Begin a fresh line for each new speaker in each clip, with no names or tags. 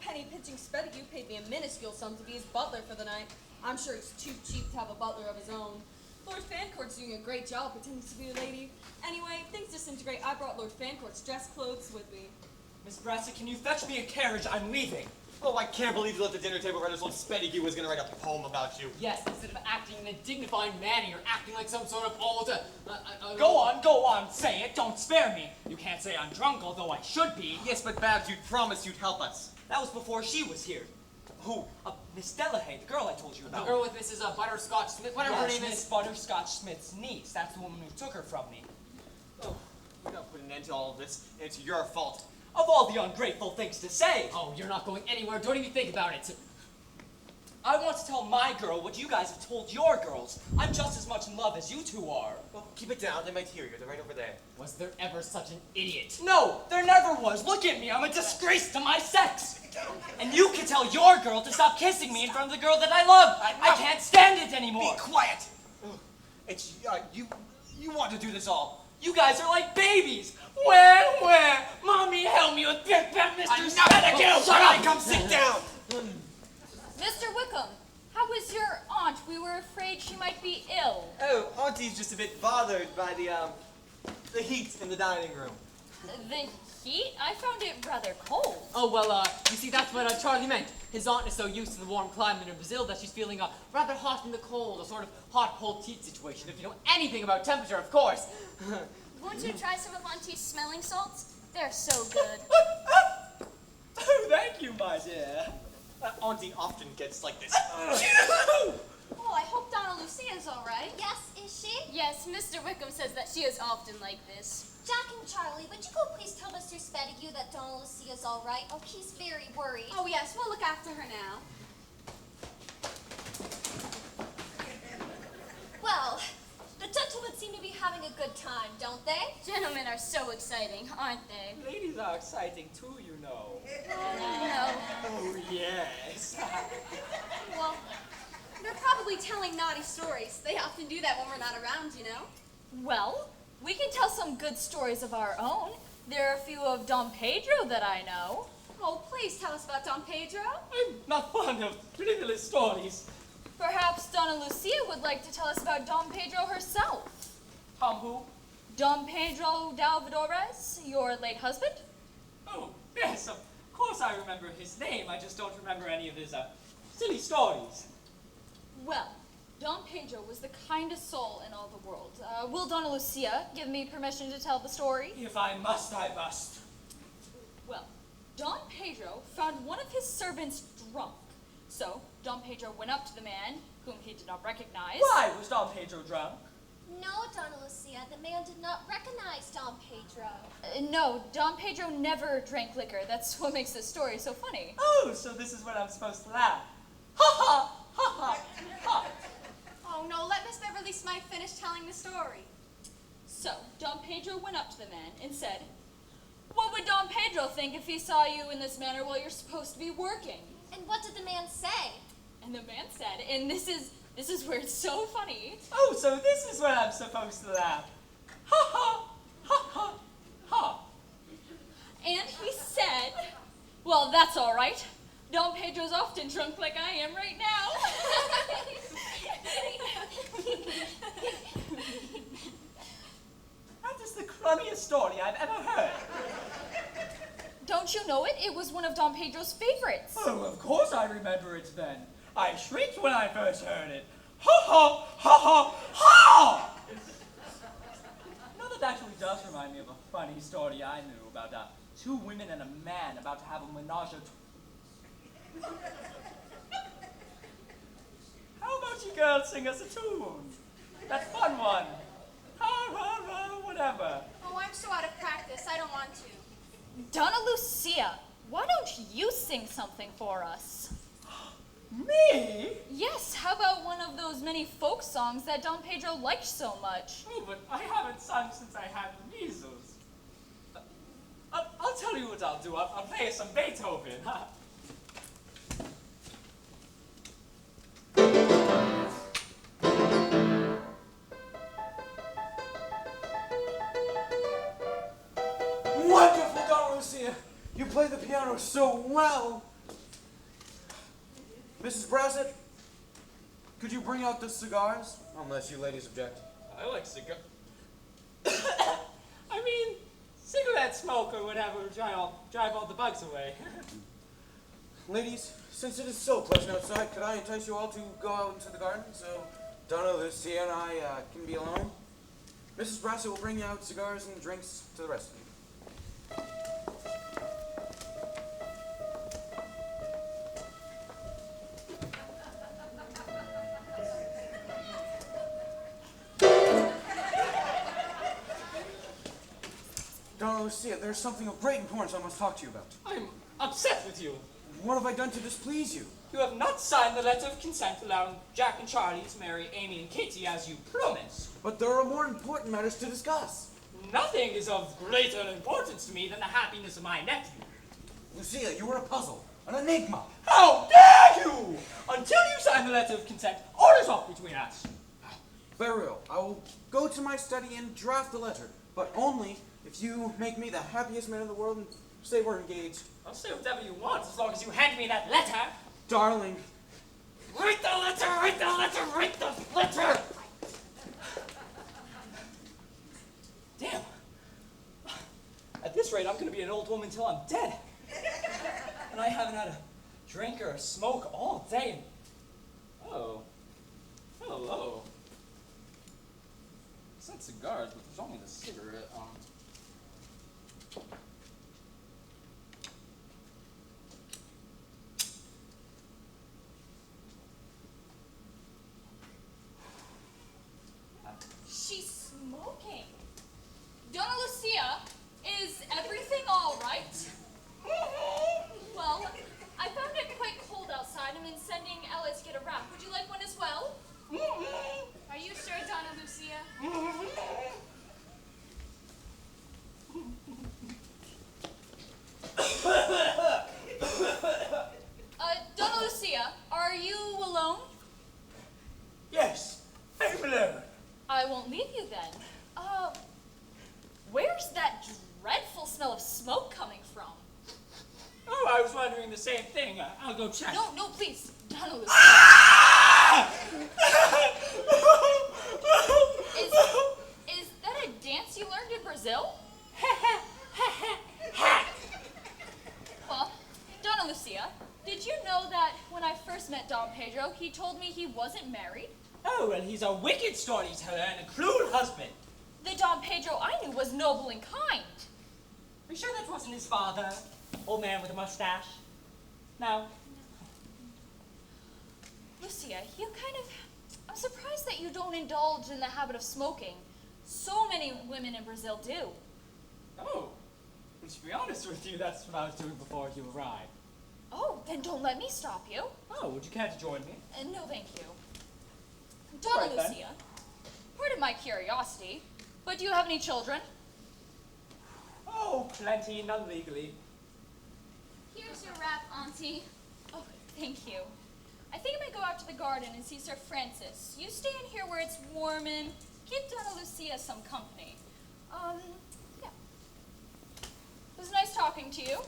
penny-pinching Spedigue paid me a minuscule sum to be his butler for the night. I'm sure he's too cheap to have a butler of his own. Lord Fancourt's doing a great job pretending to be a lady. Anyway, if things disintegrate, I brought Lord Fancourt's dress clothes with me.
Miss Brassett, can you fetch me a carriage? I'm leaving.
Oh, I can't believe you left the dinner table right as old Spedigue was going to write a poem about you.
Yes, instead of acting in a dignified manner, you're acting like some sort of old...
Go on, say it, don't spare me. You can't say I'm drunk, although I should be.
Yes, but Babs, you'd promised you'd help us.
That was before she was here.
Who?
Miss Delahaye, the girl I told you
The
about.
girl with Mrs. Butterscotch Smith, whatever her name
Miss
is.
Butterscotch Smith's niece. That's the woman who took her from me.
Oh, you gotta put an end to all of this, and it's your fault.
Of all the ungrateful things to say.
Oh, you're not going anywhere. Don't even think about it.
I want to tell my girl what you guys have told your girls. I'm just as much in love as you two are.
Well, keep it down. They might hear you. They're right over there.
Was there ever such an idiot?
No, there never was. Look at me. I'm a disgrace to my sex. And you can tell your girl to stop kissing me in front of the girl that I love. I can't stand it anymore.
Be quiet. It's, you want to do this all.
You guys are like babies. Where? Mommy, help me with Big Bad Mr. Spedigue.
Shut up. Come sit down.
Mr. Wickham, how is your aunt? We were afraid she might be ill.
Oh, Auntie's just a bit bothered by the heat in the dining room.
The heat? I found it rather cold.
Oh, well, you see, that's what Charlie meant. His aunt is so used to the warm climate in Brazil that she's feeling rather hot in the cold, a sort of hot-cold heat situation, if you know anything about temperature, of course.
Won't you try some of Auntie's smelling salts? They're so good.
Oh, thank you, my dear.
Auntie often gets like this.
Oh, I hope Donna Lucia's all right.
Yes, is she?
Yes, Mr. Wickham says that she is often like this.
Jack and Charlie, would you go please tell Mr. Spedigue that Donna Lucia's all right? Oh, he's very worried.
Oh, yes, we'll look after her now.
Well, the gentlemen seem to be having a good time, don't they?
Gentlemen are so exciting, aren't they?
Ladies are exciting too, you know.
No.
Oh, yes.
Well, they're probably telling naughty stories. They often do that when we're not around, you know.
Well, we can tell some good stories of our own. There are a few of Dom Pedro that I know.
Oh, please tell us about Dom Pedro.
I'm not fond of ridiculous stories.
Perhaps Donna Lucia would like to tell us about Dom Pedro herself.
Tom who?
Dom Pedro Dalvadores, your late husband?
Oh, yes, of course I remember his name. I just don't remember any of his, silly stories.
Well, Dom Pedro was the kindest soul in all the world. Will Donna Lucia give me permission to tell the story?
If I must, I must.
Well, Dom Pedro found one of his servants drunk. So, Dom Pedro went up to the man, whom he did not recognize.
Why was Dom Pedro drunk?
No, Donna Lucia, the man did not recognize Dom Pedro.
No, Dom Pedro never drank liquor. That's what makes this story so funny.
Oh, so this is when I'm supposed to laugh. Ha ha, ha ha, ha.
Oh, no, let Miss Beverly Smythe finish telling the story.
So, Dom Pedro went up to the man and said, "What would Dom Pedro think if he saw you in this manner while you're supposed to be working?"
And what did the man say?
And the man said, and this is where it's so funny.
Oh, so this is when I'm supposed to laugh. Ha ha, ha ha, ha.
And he said, "Well, that's all right. Dom Pedro's often drunk like I am right now."
That is the crummiest story I've ever heard.
Don't you know it? It was one of Dom Pedro's favorites.
Oh, of course I remember it then. I shrieked when I first heard it. Ha ha, ha ha, ha! Now that actually does remind me of a funny story I knew about two women and a man about to have a menage a trois. How about you girls sing us a tune? That fun one. Ha ha ha, whatever.
Oh, I'm so out of practice. I don't want to.
Donna Lucia, why don't you sing something for us?
Me?
Yes, how about one of those many folk songs that Dom Pedro liked so much?
Oh, but I haven't sung since I had the measles. I'll tell you what I'll do. I'll play you some Beethoven.
Wonderful, Donna Lucia! You play the piano so well. Mrs. Brassett, could you bring out the cigars? Unless you ladies object.
I like cigar. I mean, cigarette smoke or whatever would drive all the bugs away.
Ladies, since it is so pleasant outside, could I entice you all to go out into the garden so Donna, Lucia, and I can be alone? Mrs. Brassett will bring you out cigars and drinks to the rest of you. Donna Lucia, there's something of great importance I must talk to you about.
I'm upset with you.
What have I done to displease you?
You have not signed the letter of consent allowing Jack and Charley to marry Amy and Kitty as you promised.
But there are more important matters to discuss.
Nothing is of greater importance to me than the happiness of my nephew.
Lucia, you were a puzzle, an enigma.
How dare you! Until you sign the letter of consent, all is off between us.
Very well. I will go to my study and draft the letter, but only if you make me the happiest man in the world and say we're engaged.
I'll say whatever you want as long as you hand me that letter.
Darling.
Write the letter, write the letter, write the letter! Damn. At this rate, I'm going to be an old woman till I'm dead. And I haven't had a drink or a smoke all day. Oh. Hello. I said cigars, but there's only the cigarette on.
She's smoking. Donna Lucia, is everything all right? Well, I found it quite cold outside. I'm sending Ella to get a wrap. Would you like one as well?
Are you sure, Donna Lucia?
Donna Lucia, are you alone?
Yes, I'm alone.
I won't leave you then. Where's that dreadful smell of smoke coming from?
Oh, I was wondering the same thing. I'll go check.
No, please. Donna Lucia. Is that a dance you learned in Brazil? Well, Donna Lucia, did you know that when I first met Don Pedro, he told me he wasn't married?
Oh, well, he's a wicked storyteller and a cruel husband.
The Don Pedro I knew was noble and kind.
Are you sure that wasn't his father? Old man with a mustache? No.
Lucia, I'm surprised that you don't indulge in the habit of smoking. So many women in Brazil do.
Oh, well, to be honest with you, that's what I was doing before you arrived.
Oh, then don't let me stop you.
Oh, would you care to join me?
No, thank you. Donna
All right, then.
Lucia, pardon my curiosity, but do you have any children?
Oh, plenty, none legally.
Here's your wrap, Auntie.
Oh, thank you. I think I might go out to the garden and see Sir Francis. You stay in here where it's warm and give Donna Lucia some company. Yeah. It was nice talking to you.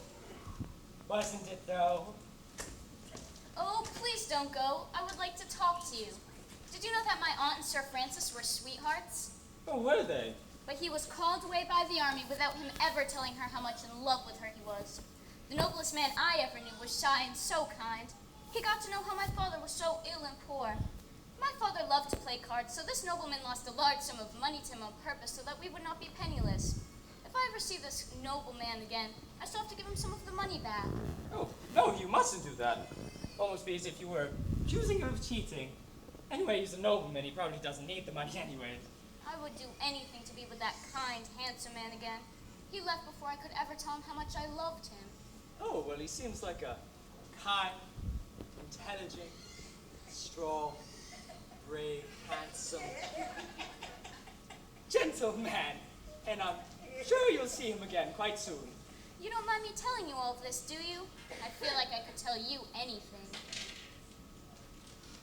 Wasn't it, though?
Oh, please don't go. I would like to talk to you. Did you know that my aunt and Sir Francis were sweethearts?
Oh, were they?
But he was called away by the army without him ever telling her how much in love with her he was. The noblest man I ever knew was shy and so kind. He got to know how my father was so ill and poor. My father loved to play cards, so this nobleman lost a large sum of money to him on purpose so that we would not be penniless. If I ever see this nobleman again, I still have to give him some of the money back.
Oh, no, you mustn't do that. Almost be as if you were accusing him of cheating. Anyway, he's a nobleman. He probably doesn't need the money anyway.
I would do anything to be with that kind, handsome man again. He left before I could ever tell him how much I loved him.
Oh, well, he seems like a kind, intelligent, strong, brave, handsome, gentle man. And I'm sure you'll see him again quite soon.
You don't mind me telling you all of this, do you? I feel like I could tell you anything.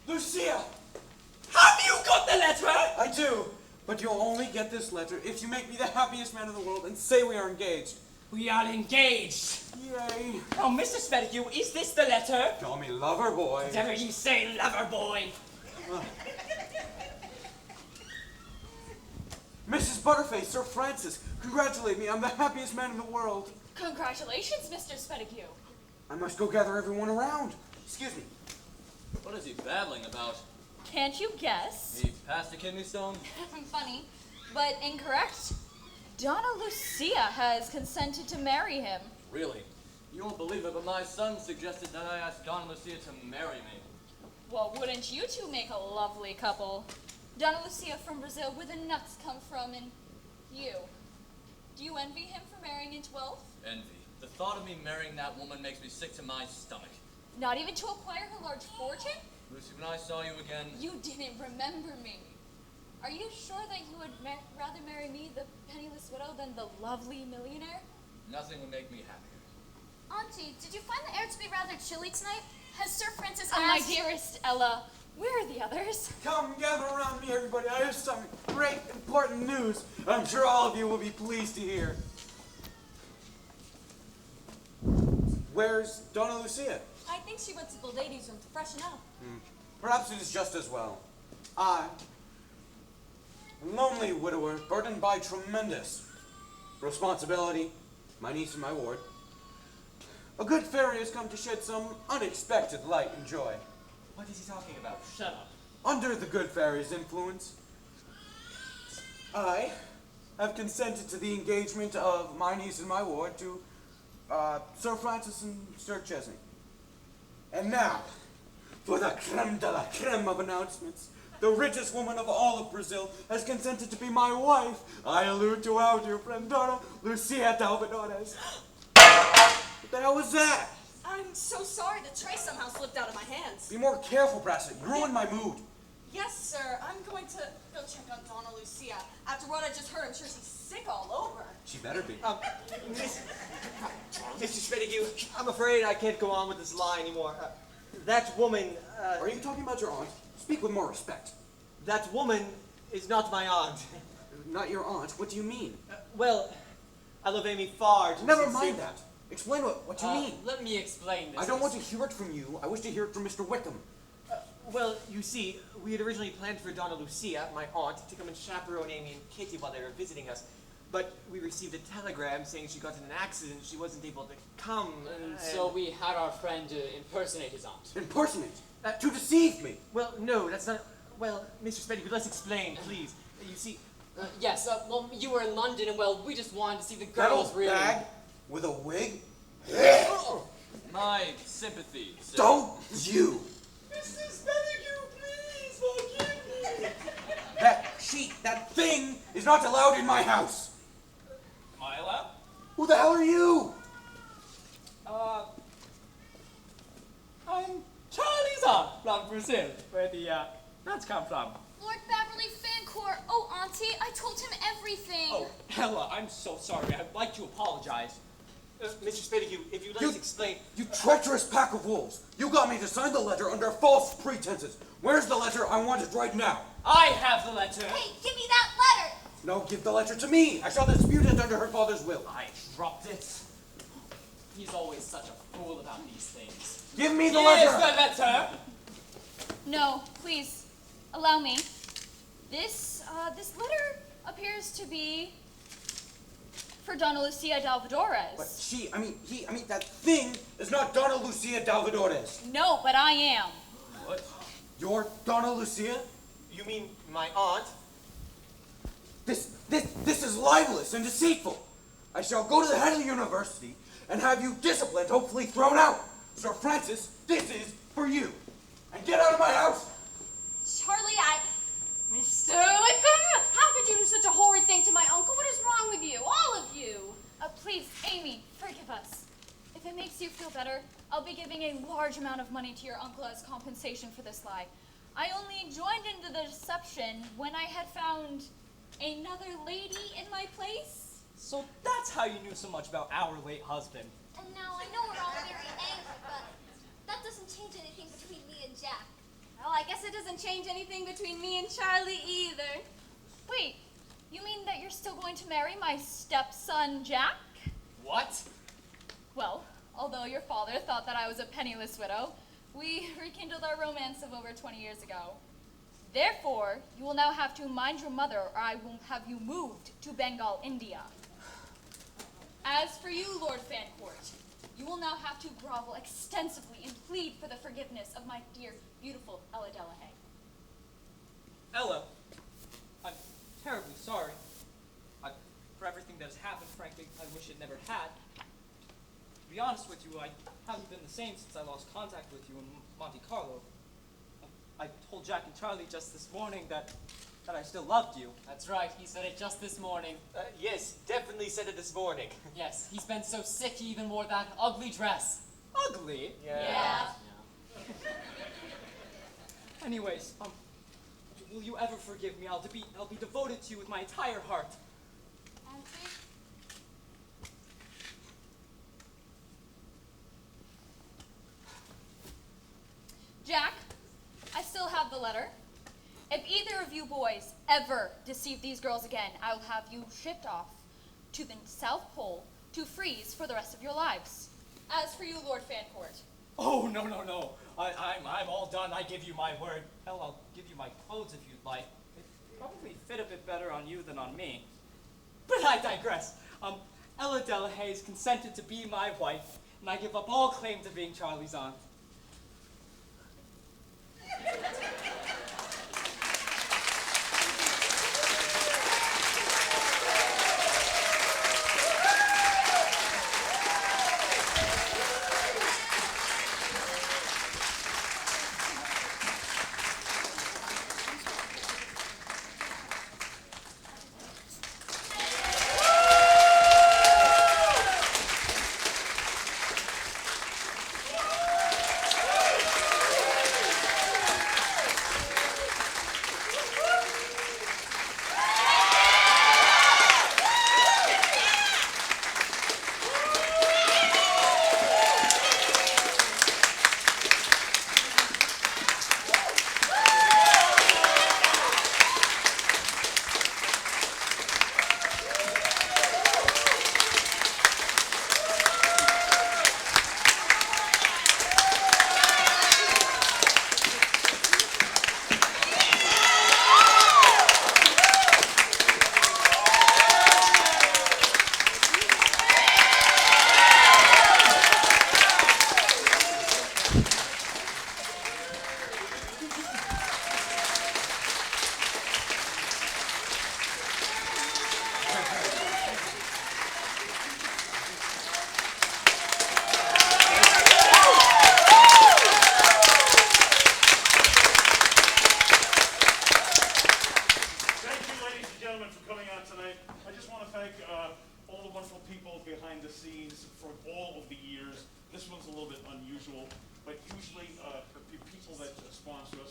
Lucia!
Have you got the letter?
I do, but you'll only get this letter if you make me the happiest man in the world and say we are engaged.
We are engaged.
Yay.
Oh, Mr. Spedigue, is this the letter?
Call me lover boy.
Whatever you say, lover boy.
Mrs. Butterface, Sir Francis, congratulate me. I'm the happiest man in the world.
Congratulations, Mr. Spedigue.
I must go gather everyone around. Excuse me.
What is he babbling about?
Can't you guess?
He passed a kidney stone?
Funny, but incorrect. Donna Lucia has consented to marry him.
Really? You won't believe it, but my son suggested that I ask Donna Lucia to marry me.
Well, wouldn't you two make a lovely couple? Donna Lucia from Brazil, where the nuts come from, and you. Do you envy him for marrying into wealth?
Envy. The thought of me marrying that woman makes me sick to my stomach.
Not even to acquire her large fortune?
Lucy, when I saw you again...
You didn't remember me. Are you sure that you would rather marry me, the penniless widow, than the lovely millionaire?
Nothing would make me happier.
Auntie, did you find the air to be rather chilly tonight? Has Sir Francis
My
asked...
dearest Ella, where are the others?
Come gather around me, everybody. I have some great, important news. I'm sure all of you will be pleased to hear. Where's Donna Lucia?
I think she went to the ladies' room to freshen up.
Perhaps it is just as well. I, lonely widower, burdened by tremendous responsibility, my niece and my ward, a good fairy has come to shed some unexpected light and joy.
What is he talking about?
Shut up.
Under the good fairy's influence, I have consented to the engagement of my niece and my ward to Sir Francis and Sir Chesney. And now, for the creme de la creme of announcements, the richest woman of all of Brazil has consented to be my wife. I allude to our dear friend Donna Lucia Dalvadores. What the hell was that?
I'm so sorry. The tray somehow slipped out of my hands.
Be more careful, Brassett. You ruined my mood.
Yes, sir. I'm going to go check on Donna Lucia. After what I just heard, I'm sure she's sick all over.
She better be. Mr. Spedigue, I'm afraid I can't go on with this lie anymore. That woman,
Are you talking about your aunt? Speak with more respect.
that woman is not my aunt.
Not your aunt. What do you mean?
Well, I love Amy far too
Never
sincerely.
mind that. Explain what you mean.
Let me explain this.
I don't want to hear it from you. I wish to hear it from Mr. Wickham.
Well, you see, we had originally planned for Donna Lucia, my aunt, to come and chaperone Amy and Kitty while they were visiting us. But we received a telegram saying she got in an accident, she wasn't able to come.
And so we had our friend impersonate his aunt.
Impersonate. To deceive me.
Well, no, that's not... Well, Mr. Spedigue, let's explain, please. You see...
Yes, well, you were in London, and well, we just wanted to see the
That
girls
old
really.
bag with a wig?
My sympathy, sir.
Don't you!
Mr. Spedigue, please forgive me!
That thing is not allowed in my house.
Am I allowed?
Who the hell are you?
I'm Charley's aunt from Brazil, where the nuts come from.
Lord Beverly Fancourt. Oh, Auntie, I told him everything.
Oh, Ella, I'm so sorry. I'd like to apologize.
Mr. Spedigue, if you'd like to explain...
You treacherous pack of wolves. You got me to sign the letter under false pretenses. Where's the letter? I want it right now.
I have the letter.
Hey, give me that letter.
No, give the letter to me. I shall dispute it under her father's will.
I dropped it. He's always such a fool about these things.
Give me the
Here's
letter.
the letter.
No, please, allow me. This letter appears to be for Donna Lucia Dalvadores.
But that thing is not Donna Lucia Dalvadores.
No, but I am.
What?
You're Donna Lucia?
You mean my aunt?
This is libelous and deceitful. I shall go to the head of the university and have you disciplined, hopefully thrown out. Sir Francis, this is for you. And get out of my house.
Charley, Mr. Wickham, how could you do such a horrid thing to my uncle? What is wrong with you? All of you.
Please, Amy, forgive us. If it makes you feel better, I'll be giving a large amount of money to your uncle as compensation for this lie. I only joined into the deception when I had found another lady in my place.
So that's how you knew so much about our late husband.
And now I know we're all very angry, but that doesn't change anything between me and Jack.
Well, I guess it doesn't change anything between me and Charley either.
Wait, you mean that you're still going to marry my stepson, Jack?
What?
Well, although your father thought that I was a penniless widow, we rekindled our romance of over 20 years ago. Therefore, you will now have to mind your mother, or I will have you moved to Bengal, India. As for you, Lord Fancourt, you will now have to grovel extensively and plead for the forgiveness of my dear, beautiful Ella Delahaye.
Ella, I'm terribly sorry. For everything that has happened, frankly, I wish it never had. To be honest with you, I haven't been the same since I lost contact with you in Monte Carlo. I told Jack and Charlie just this morning that I still loved you.
That's right, he said it just this morning.
Yes, definitely said it this morning.
Yes, he's been so sick he even wore that ugly dress.
Ugly?
Yeah.
Anyways, will you ever forgive me? I'll be devoted to you with my entire heart.
Auntie?
Jack, I still have the letter. If either of you boys ever deceive these girls again, I will have you shipped off to the South Pole to freeze for the rest of your lives. As for you, Lord Fancourt,
Oh, no. I'm all done. I give you my word. Hell, I'll give you my clothes if you'd like. They probably fit a bit better on you than on me. But I digress. Ella Delahaye's consented to be my wife, and I give up all claim to being Charlie's aunt.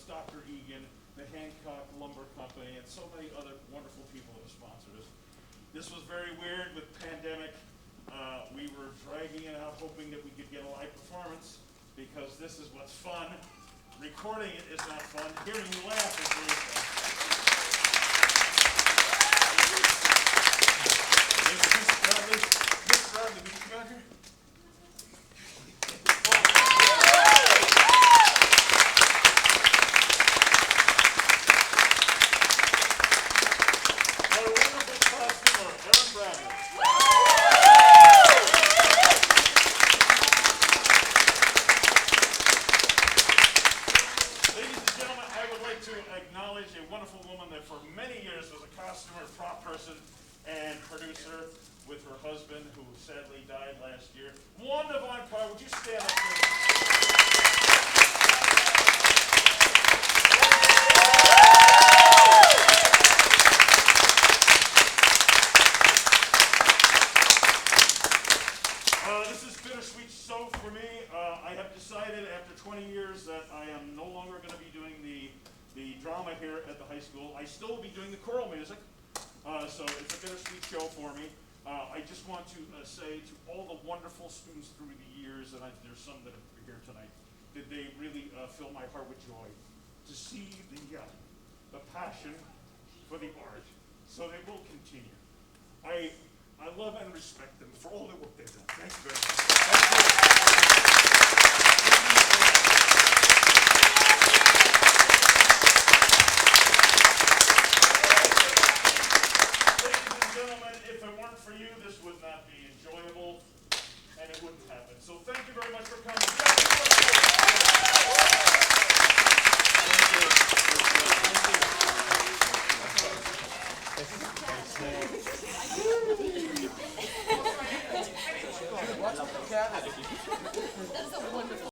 Dr. Eugene, the Hancock Lumber Company, and so many other wonderful people that have sponsored us. This was very weird with pandemic. We were dragging it out, hoping that we could get a live performance, because this is what's fun. Recording it is not fun. Hearing you laugh is really fun. Miss Bradley, would you come out here? Sadly died last year. Wanda Von Carr, would you stand up please? This is bittersweet so for me. I have decided after 20 years that I am no longer going to be doing the drama here at the high school. I still will be doing the choral music, so it's a bittersweet show for me. I just want to say to all the wonderful students through the years, and there's some that are here tonight, that they really fill my heart with joy to see the passion for the art. So they will continue. I I love and respect them for all the work they've done. Thank you very much. Ladies and gentlemen, if it weren't for you, this would not be enjoyable, and it wouldn't happen. So thank you very much for coming.